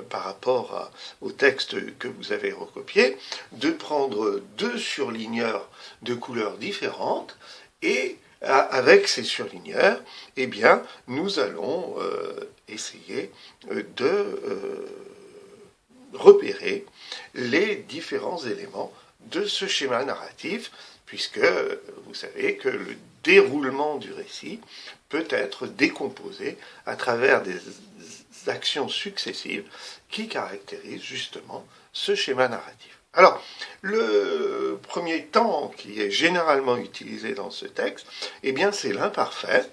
par rapport au texte que vous avez recopié, de prendre deux surligneurs de couleurs différentes et avec ces surligneurs, eh bien, nous allons essayer de repérer les différents éléments de ce schéma narratif, puisque vous savez que le déroulement du récit peut être décomposé à travers des actions successives qui caractérisent justement ce schéma narratif. Alors, le premier temps qui est généralement utilisé dans ce texte, eh bien, c'est l'imparfait.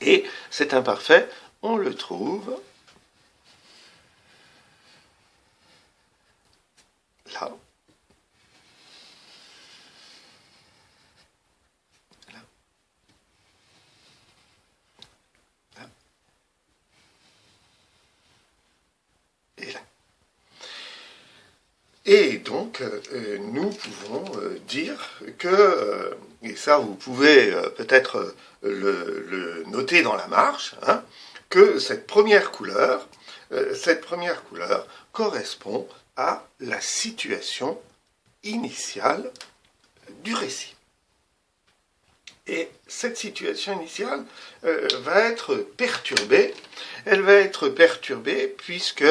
Et cet imparfait, on le trouve là. Et là. Et donc, nous pouvons dire que, et ça vous pouvez peut-être le noter dans la marche, hein, que cette première couleur correspond à la situation initiale du récit. Et cette situation initiale va être perturbée. Elle va être perturbée puisque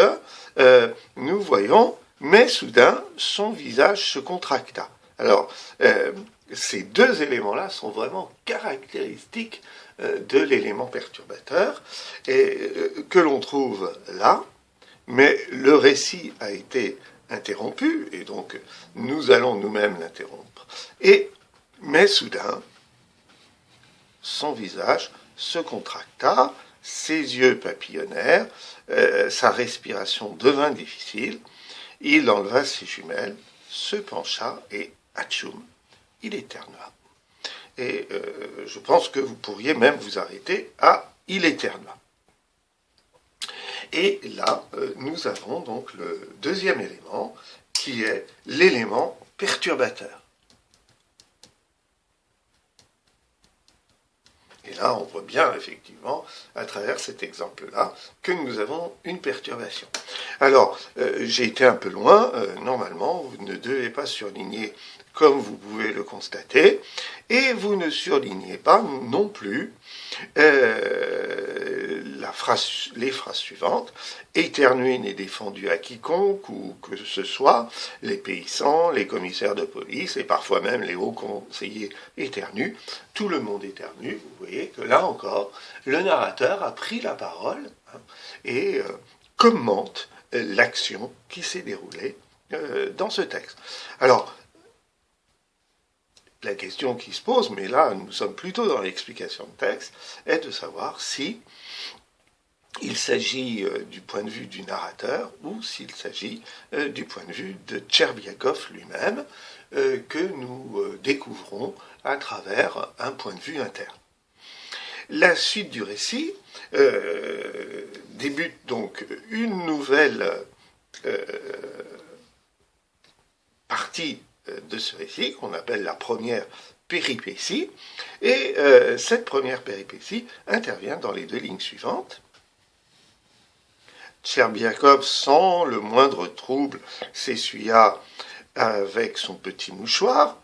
nous voyons, mais soudain, son visage se contracta. Alors, ces deux éléments-là sont vraiment caractéristiques de l'élément perturbateur et que l'on trouve là, mais le récit a été interrompu, et donc nous allons nous-mêmes l'interrompre. Mais soudain, son visage se contracta, ses yeux papillonnèrent, sa respiration devint difficile, il enleva ses jumelles, se pencha et, atchoum, il éternua. Et je pense que vous pourriez même vous arrêter à « il éternua ». Et là, nous avons donc le deuxième élément, qui est l'élément perturbateur. Et là, on voit bien, effectivement, à travers cet exemple-là, que nous avons une perturbation. Alors, j'ai été un peu loin. Normalement, vous ne devez pas surligner comme vous pouvez le constater, et vous ne surlignez pas non plus les phrases suivantes. Éternuer n'est défendu à quiconque, ou que ce soit, les paysans, les commissaires de police, et parfois même les hauts conseillers éternuent. Tout le monde éternue. Vous voyez que là encore, le narrateur a pris la parole et commente l'action qui s'est déroulée dans ce texte. Alors, la question qui se pose, mais là nous sommes plutôt dans l'explication de texte, est de savoir si il s'agit du point de vue du narrateur ou s'il s'agit du point de vue de Tcherbiakov lui-même que nous découvrons à travers un point de vue interne. La suite du récit débute donc une nouvelle partie de ce récit, qu'on appelle la première péripétie, et cette première péripétie intervient dans les deux lignes suivantes. Tcherbiakov, sans le moindre trouble, s'essuya avec son petit mouchoir,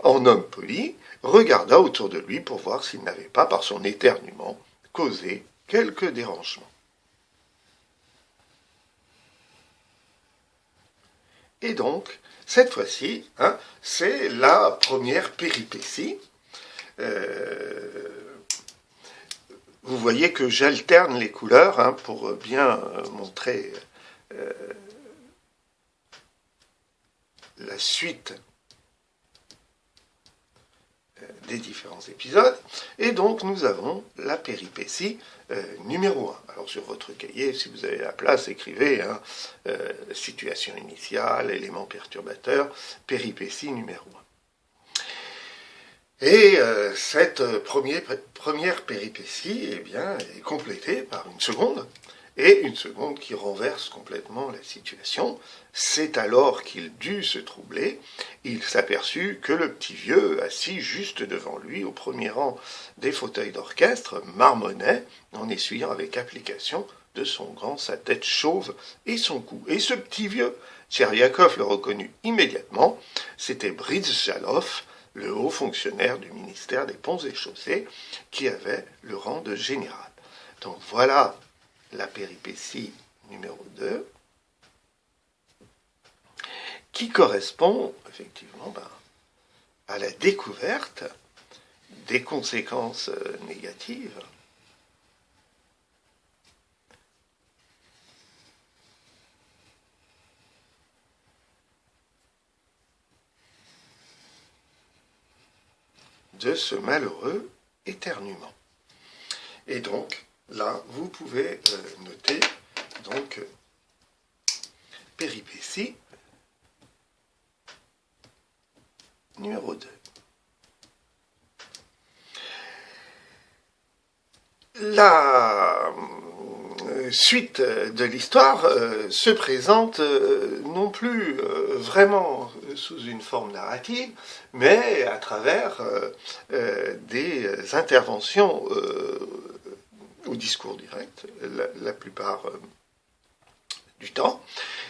en homme poli, regarda autour de lui pour voir s'il n'avait pas, par son éternuement, causé quelque dérangement. Et donc, cette fois-ci, c'est la première péripétie. Vous voyez que j'alterne les couleurs pour bien montrer la suite des différents épisodes. Et donc, nous avons la péripétie numéro 1. Alors, sur votre cahier, si vous avez la place, écrivez situation initiale, élément perturbateur, péripétie numéro 1. Et cette première péripétie est complétée par une seconde, et une seconde qui renverse complètement la situation. C'est alors qu'il dut se troubler. Il s'aperçut que le petit vieux, assis juste devant lui, au premier rang des fauteuils d'orchestre, marmonnait en essuyant avec application de son gant, sa tête chauve et son cou. Et ce petit vieux, Tcherviakov le reconnut immédiatement, c'était Brizjalov, le haut fonctionnaire du ministère des Ponts et Chaussées, qui avait le rang de général. Donc voilà la péripétie numéro 2, qui correspond effectivement à la découverte des conséquences négatives de ce malheureux éternuement. Et donc, là, vous pouvez noter, donc, péripétie numéro 2. La suite de l'histoire se présente non plus vraiment sous une forme narrative, mais à travers des interventions au discours direct, la plupart du temps.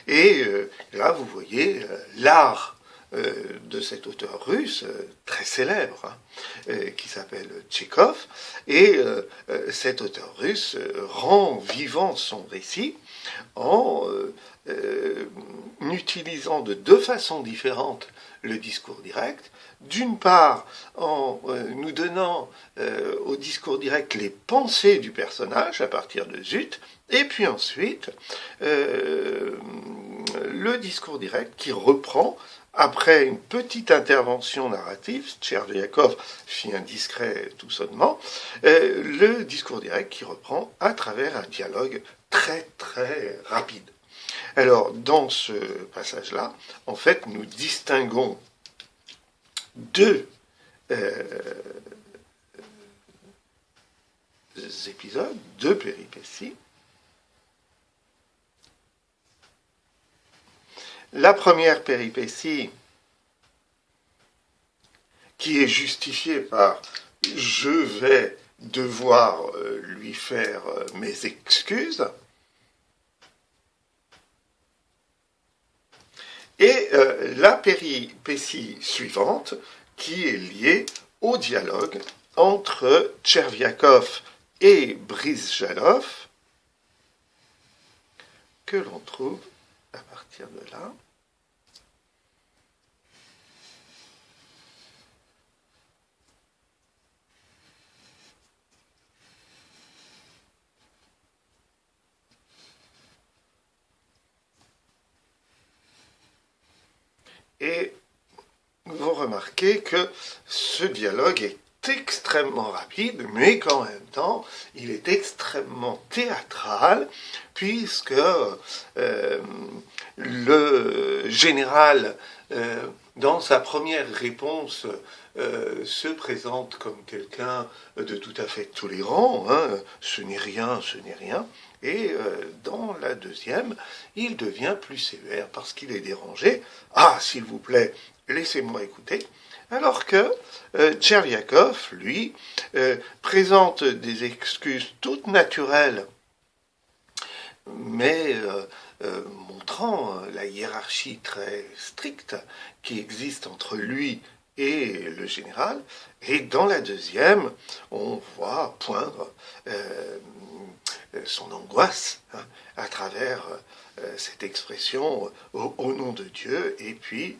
Et là, vous voyez l'art de cet auteur russe très célèbre, qui s'appelle Tchekhov, et cet auteur russe rend vivant son récit en utilisant de deux façons différentes le discours direct. D'une part, en nous donnant au discours direct les pensées du personnage à partir de Zut, et puis ensuite le discours direct qui reprend, après une petite intervention narrative, Tcherviakov fit un discret tout sonnement, le discours direct qui reprend à travers un dialogue très très rapide. Alors, dans ce passage-là, en fait, nous distinguons deux épisodes, deux péripéties. La première péripétie, qui est justifiée par « je vais devoir lui faire mes excuses », et la péripétie suivante, qui est liée au dialogue entre Tcherviakov et Brizjalov, que l'on trouve à partir de là. Et vous remarquez que ce dialogue est extrêmement rapide, mais qu'en même temps, il est extrêmement théâtral, puisque le général, dans sa première réponse, se présente comme quelqu'un de tout à fait tolérant, hein, ce n'est rien, ce n'est rien, et dans la deuxième, il devient plus sévère parce qu'il est dérangé. Ah, s'il vous plaît, laissez-moi écouter. Alors que Tcherviakov, lui, présente des excuses toutes naturelles, mais montrant la hiérarchie très stricte qui existe entre lui et le général. Et dans la deuxième, on voit poindre son angoisse, hein, à travers cette expression au nom de Dieu, et puis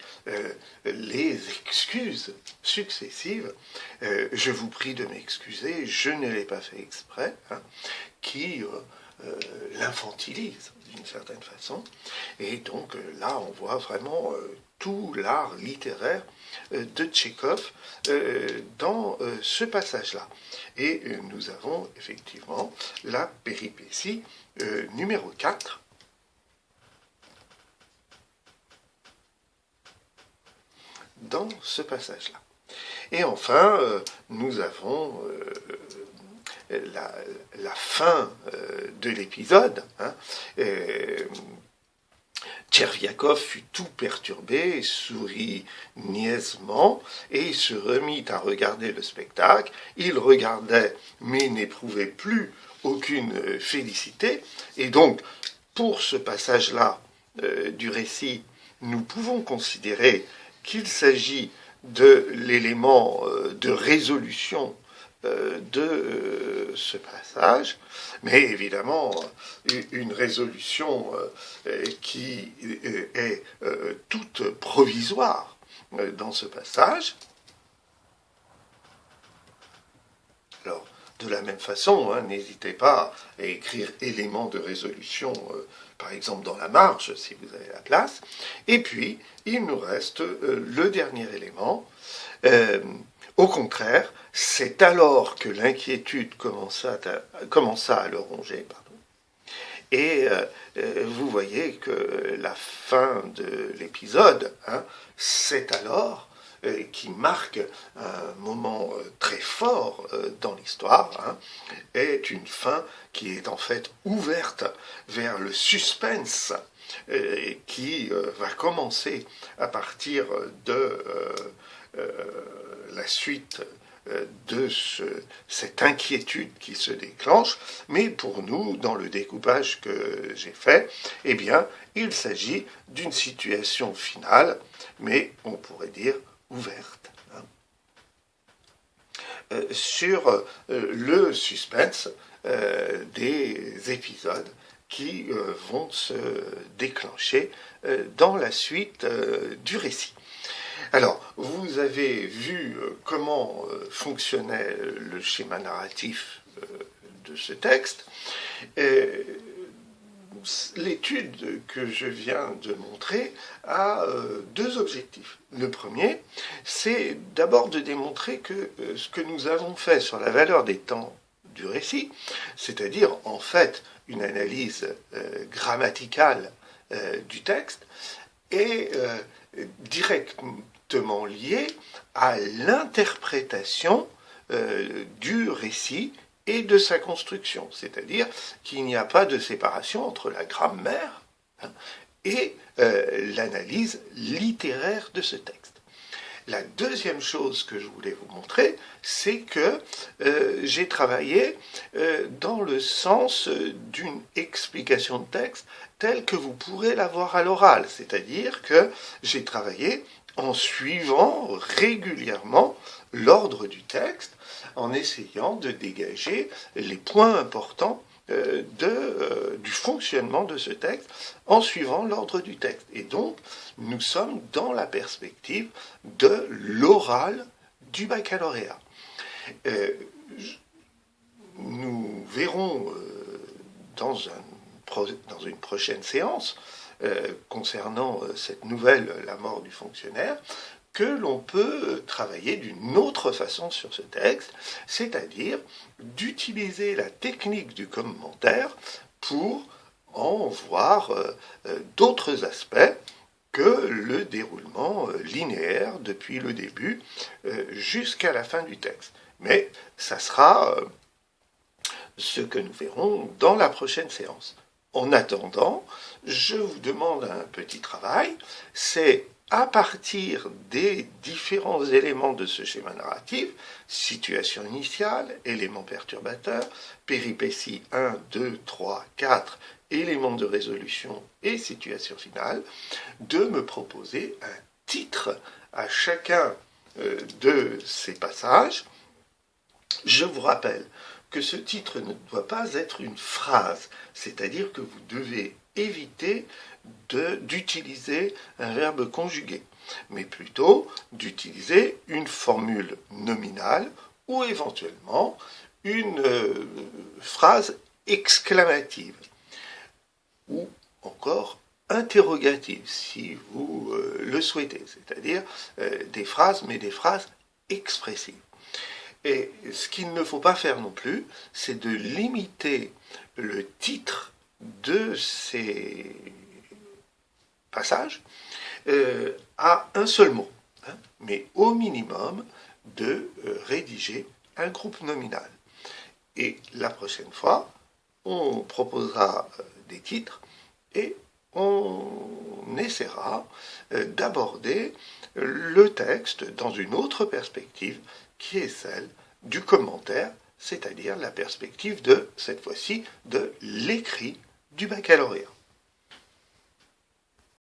les excuses successives, je vous prie de m'excuser, je ne l'ai pas fait exprès, hein, qui l'infantilise d'une certaine façon. Et donc là, on voit vraiment tout l'art littéraire de Tchekhov dans ce passage-là. Et nous avons effectivement la péripétie numéro 4, dans ce passage-là. Et enfin, nous avons la fin de l'épisode. Hein, Tcherviakov fut tout perturbé, sourit niaisement, et il se remit à regarder le spectacle. Il regardait, mais n'éprouvait plus aucune félicité. Et donc, pour ce passage-là du récit, nous pouvons considérer qu'il s'agit de l'élément de résolution de ce passage, mais évidemment une résolution qui est toute provisoire dans ce passage. Alors, de la même façon, n'hésitez pas à écrire éléments de résolution, par exemple dans la marge, si vous avez la place. Et puis, il nous reste le dernier élément. Au contraire, c'est alors que l'inquiétude commença à le ronger. Et vous voyez que la fin de l'épisode, c'est alors qui marque un moment très fort dans l'histoire, est une fin qui est en fait ouverte vers le suspense qui va commencer à partir de la suite de cette inquiétude qui se déclenche, mais pour nous, dans le découpage que j'ai fait, eh bien, il s'agit d'une situation finale, mais on pourrait dire ouverte, sur le suspense des épisodes qui vont se déclencher dans la suite du récit. Alors, vous avez vu comment fonctionnait le schéma narratif de ce texte. L'étude que je viens de montrer a deux objectifs. Le premier, c'est d'abord de démontrer que ce que nous avons fait sur la valeur des temps du récit, c'est-à-dire en fait une analyse grammaticale du texte, est directement lié à l'interprétation du récit et de sa construction, c'est-à-dire qu'il n'y a pas de séparation entre la grammaire et l'analyse littéraire de ce texte. La deuxième chose que je voulais vous montrer, c'est que j'ai travaillé dans le sens d'une explication de texte telle que vous pourrez l'avoir à l'oral, c'est-à-dire que j'ai travaillé en suivant régulièrement l'ordre du texte, en essayant de dégager les points importants du fonctionnement de ce texte en suivant l'ordre du texte. Et donc, nous sommes dans la perspective de l'oral du baccalauréat. Nous verrons dans une prochaine séance concernant cette nouvelle, la mort du fonctionnaire, que l'on peut travailler d'une autre façon sur ce texte, c'est-à-dire d'utiliser la technique du commentaire pour en voir d'autres aspects que le déroulement linéaire depuis le début jusqu'à la fin du texte. Mais ça sera ce que nous verrons dans la prochaine séance. En attendant, je vous demande un petit travail, c'est à partir des différents éléments de ce schéma narratif, situation initiale, éléments perturbateurs, péripéties 1, 2, 3, 4, éléments de résolution et situation finale, de me proposer un titre à chacun de ces passages. Je vous rappelle que ce titre ne doit pas être une phrase, c'est-à-dire que vous devez éviter d'utiliser un verbe conjugué, mais plutôt d'utiliser une formule nominale ou éventuellement une phrase exclamative ou encore interrogative si vous le souhaitez, c'est-à-dire des phrases, mais des phrases expressives. Et ce qu'il ne faut pas faire non plus, c'est de limiter le titre de ces passages à un seul mot, mais au minimum de rédiger un groupe nominal. Et la prochaine fois, on proposera des titres et on essaiera d'aborder le texte dans une autre perspective qui est celle du commentaire, c'est-à-dire la perspective de, cette fois-ci, de l'écrit du baccalauréat.